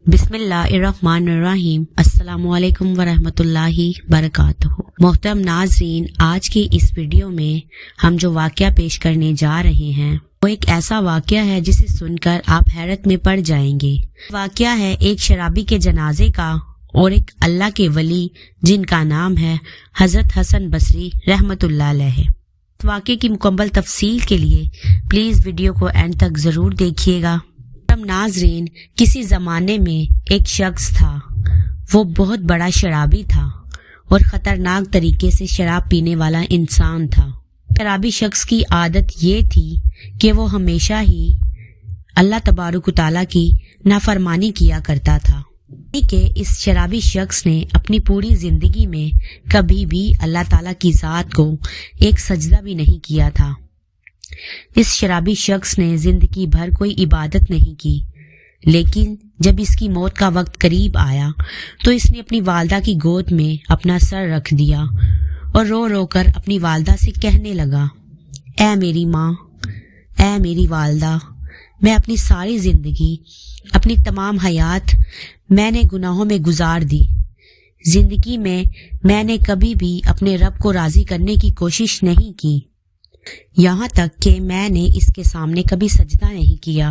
बिस्मिल्लाहिर्रहमानिर्रहीम। अस्सलामुअलैकुम वरहमतुल्लाहि बरकातुहू। मोहतरम नाज़रीन, आज के इस वीडियो में हम जो वाक़या पेश करने जा रहे हैं वो एक ऐसा वाक़या है जिसे सुनकर आप हैरत में पड़ जाएंगे। वाक़या है एक शराबी के जनाजे का और एक अल्लाह के वली जिनका नाम है हजरत हसन बसरी रहमतुल्लाह अलैह। इस वाक़ये की मुकम्मल तफसील के लिए प्लीज वीडियो को एंड तक जरूर देखिएगा। नाज़रीन, किसी जमाने में एक शख्स था। वो बहुत बड़ा शराबी था और खतरनाक तरीके से शराब पीने वाला इंसान था। शराबी शख्स की आदत ये थी कि वो हमेशा ही अल्लाह तबारक तआला की नाफरमानी किया करता था। कि इस शराबी शख्स ने अपनी पूरी जिंदगी में कभी भी अल्लाह ताला की जात को एक सजदा भी नहीं किया था। इस शराबी शख्स ने जिंदगी भर कोई इबादत नहीं की, लेकिन जब इसकी मौत का वक्त करीब आया तो इसने अपनी वालदा की गोद में अपना सर रख दिया और रो रो कर अपनी वालदा से कहने लगा, ऐ मेरी माँ, ऐ मेरी वालदा, मैं अपनी सारी जिंदगी, अपनी तमाम हयात मैंने गुनाहों में गुजार दी। जिंदगी में मैंने कभी भी अपने रब को राजी करने की कोशिश नहीं की, यहाँ तक कि मैंने इसके सामने कभी सजदा नहीं किया।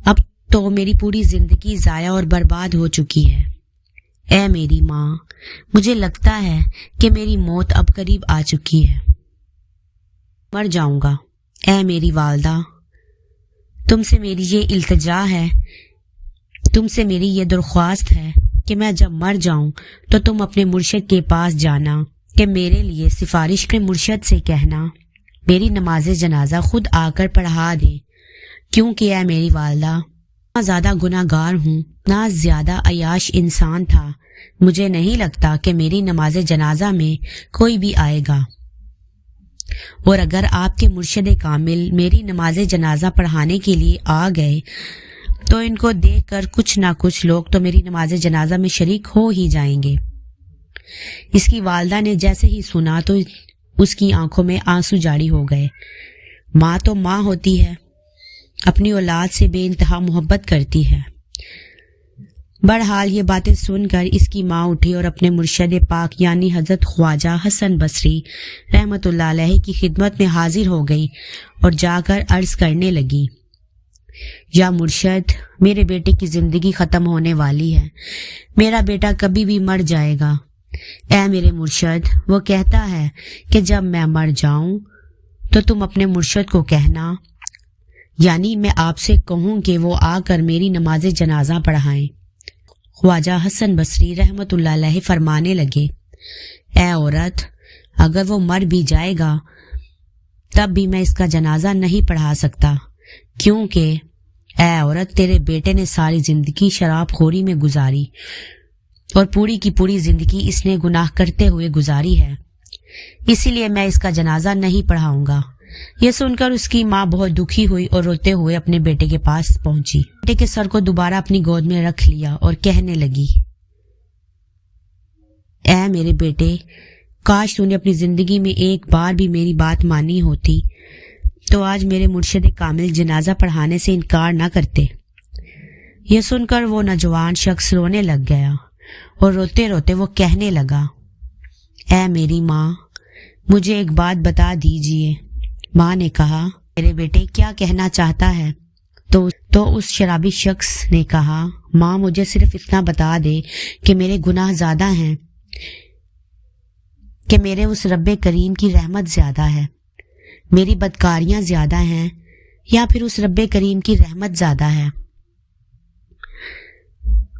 अब तो मेरी पूरी जिंदगी जाया और बर्बाद हो चुकी है। ऐ मेरी माँ, मुझे लगता है कि मेरी मौत अब करीब आ चुकी है, मर जाऊंगा। ऐ मेरी वालदा, तुमसे मेरी ये इल्तिजा है, तुमसे मेरी ये दरख्वास्त है कि मैं जब मर जाऊं तो तुम अपने मुर्शिद के पास जाना कि मेरे लिए सिफारिश के मुर्शिद से कहना मेरी नमाज जनाजा खुद आकर पढ़ा दे, क्योंकि ऐ मेरी वालदा, ना ज्यादा गुनाहगार हूँ, ना ज्यादा अयाश इंसान था। मुझे नहीं लगता कि मेरी नमाज जनाजा में कोई भी आएगा, और अगर आपके मुर्शिद कामिल मेरी नमाज जनाजा पढ़ाने के लिए आ गए तो इनको देखकर कुछ ना कुछ लोग तो मेरी नमाज जनाजा में शरीक हो ही जाएंगे। इसकी वालदा ने जैसे ही सुना तो उसकी आंखों में आंसू जारी हो गए। माँ तो माँ होती है, अपनी औलाद से बेइंतहा मोहब्बत करती है। बहरहाल ये बातें सुनकर इसकी माँ उठी और अपने मुर्शिद पाक यानी हजरत ख्वाजा हसन बसरी रहमतुल्लाह अलैह की खिदमत में हाजिर हो गई और जाकर अर्ज करने लगी, या मुर्शिद, मेरे बेटे की जिंदगी खत्म होने वाली है, मेरा बेटा कभी भी मर जाएगा। ऐ मेरे मुर्शिद, वो कहता है कि जब मैं मर जाऊं तो तुम अपने मुर्शिद को कहना, यानी मैं आपसे कहूं कि वो आकर मेरी नमाज जनाजा पढ़ाएं। ख्वाजा हसन बसरी रहमतुल्लाह अलैह फरमाने लगे, ऐ औरत, अगर वो मर भी जाएगा तब भी मैं इसका जनाजा नहीं पढ़ा सकता, क्योंकि ऐ औरत, तेरे बेटे ने सारी जिंदगी शराब खोरी में गुजारी और पूरी की पूरी जिंदगी इसने गुनाह करते हुए गुजारी है, इसीलिए मैं इसका जनाजा नहीं पढ़ाऊंगा। यह सुनकर उसकी माँ बहुत दुखी हुई और रोते हुए अपने बेटे के पास पहुंची। बेटे के सर को दोबारा अपनी गोद में रख लिया और कहने लगी, ऐ मेरे बेटे, काश तूने अपनी जिंदगी में एक बार भी मेरी बात मानी होती तो आज मेरे मुर्शिद कामिल जनाजा पढ़ाने से इनकार ना करते। यह सुनकर वो नौजवान शख्स रोने लग गया और रोते रोते वो कहने लगा, ऐ मेरी माँ, मुझे एक बात बता दीजिए। माँ ने कहा, मेरे बेटे क्या कहना चाहता है? तो उस शराबी शख्स ने कहा, माँ, मुझे सिर्फ इतना बता दे कि मेरे गुनाह ज्यादा हैं, कि मेरे उस रब्बे करीम की रहमत ज्यादा है, मेरी बदकारियां ज्यादा हैं, या फिर उस रब्बे करीम की रहमत ज्यादा है।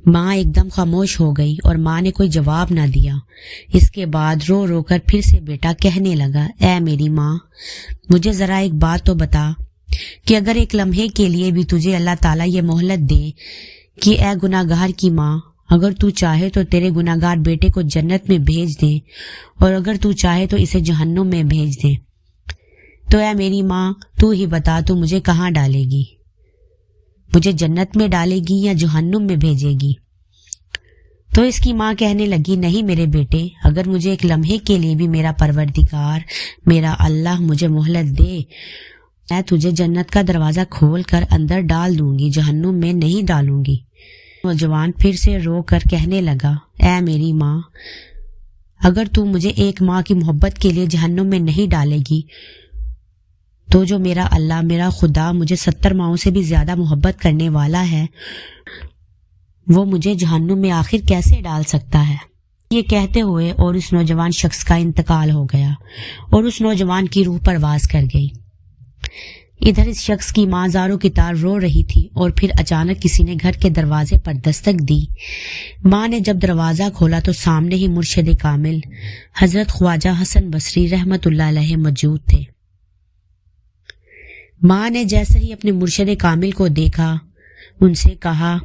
माँ एकदम खामोश हो गई और माँ ने कोई जवाब ना दिया। इसके बाद रो रो कर फिर से बेटा कहने लगा, ऐ मेरी माँ, मुझे जरा एक बात तो बता कि अगर एक लम्हे के लिए भी तुझे अल्लाह ताला ये मोहलत दे कि ऐ गुनाहगार की माँ, अगर तू चाहे तो तेरे गुनाहगार बेटे को जन्नत में भेज दे और अगर तू चाहे तो इसे जहन्नुम में भेज दे, तो ऐ मेरी माँ, तू ही बता, तू मुझे कहाँ डालेगी? मुझे जन्नत में डालेगी या जहन्नुम में भेजेगी? तो इसकी माँ कहने लगी, नहीं मेरे बेटे, अगर मुझे एक लम्हे के लिए भी मेरा परवरदिगार, मेरा अल्लाह मुझे मोहलत दे, मैं तुझे जन्नत का दरवाजा खोल कर अंदर डाल दूंगी, जहन्नुम में नहीं डालूंगी। نوجوان پھر سے رو کر کہنے لگا، اے میری ماں، اگر تو مجھے ایک ماں کی محبت کے لیے جہنم میں نہیں ڈالے گی تو جو میرا اللہ، میرا خدا مجھے 70 ماؤں سے بھی زیادہ محبت کرنے والا ہے، وہ مجھے جہنم میں آخر کیسے ڈال سکتا ہے؟ یہ کہتے ہوئے اور اس نوجوان شخص کا انتقال ہو گیا اور اس نوجوان کی روح پرواز کر گئی۔ ادھر اس شخص کی ماں زاروں کی طرح رو رہی تھی اور پھر اچانک کسی نے گھر کے دروازے پر دستک دی۔ ماں نے جب دروازہ کھولا تو سامنے ہی مرشد کامل حضرت خواجہ حسن بصری رحمت اللہ علیہ موجود تھے۔ ماں نے جیسے ہی اپنے مرشد کامل کو دیکھا ان سے کہا،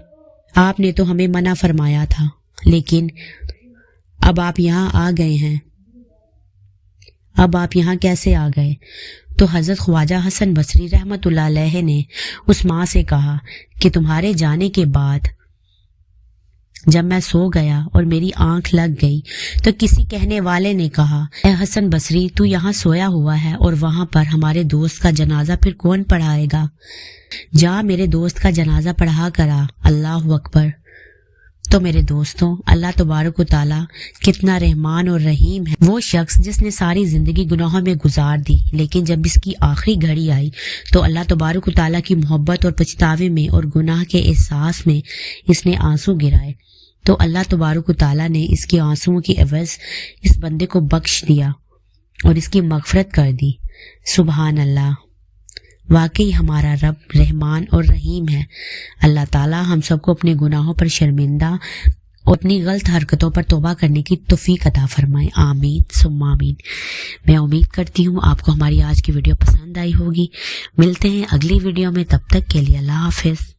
آپ نے تو ہمیں منع فرمایا تھا، لیکن اب آپ یہاں آ گئے ہیں، اب آپ یہاں کیسے آ گئے؟ تو حضرت خواجہ حسن بصری رحمت اللہ علیہ نے اس ماں سے کہا کہ تمہارے جانے کے بعد جب میں سو گیا اور میری آنکھ لگ گئی تو کسی کہنے والے نے کہا، اے حسن بصری، تو یہاں سویا ہوا ہے اور وہاں پر ہمارے دوست کا جنازہ پھر کون پڑھائے گا؟ جا میرے دوست کا جنازہ پڑھا کرا۔ اللہ اکبر۔ تو میرے دوستوں، اللہ تبارک و تعالیٰ کتنا رحمان اور رحیم ہے۔ وہ شخص جس نے ساری زندگی گناہوں میں گزار دی، لیکن جب اس کی آخری گھڑی آئی تو اللہ تبارک و تعالیٰ کی محبت اور پچھتاوے میں اور گناہ کے احساس میں اس نے آنسو گرائے، تو اللہ تبارک و تعالیٰ نے اس کے آنسوؤں کی عوض اس بندے کو بخش دیا اور اس کی مغفرت کر دی۔ سبحان اللہ، واقعی ہمارا رب رحمان اور رحیم ہے۔ اللہ تعالیٰ ہم سب کو اپنے گناہوں پر شرمندہ اور اپنی غلط حرکتوں پر توبہ کرنے کی توفیق عطا فرمائے۔ آمین ثم آمین۔ میں امید کرتی ہوں آپ کو ہماری آج کی ویڈیو پسند آئی ہوگی۔ ملتے ہیں اگلی ویڈیو میں، تب تک کے لیے اللہ حافظ۔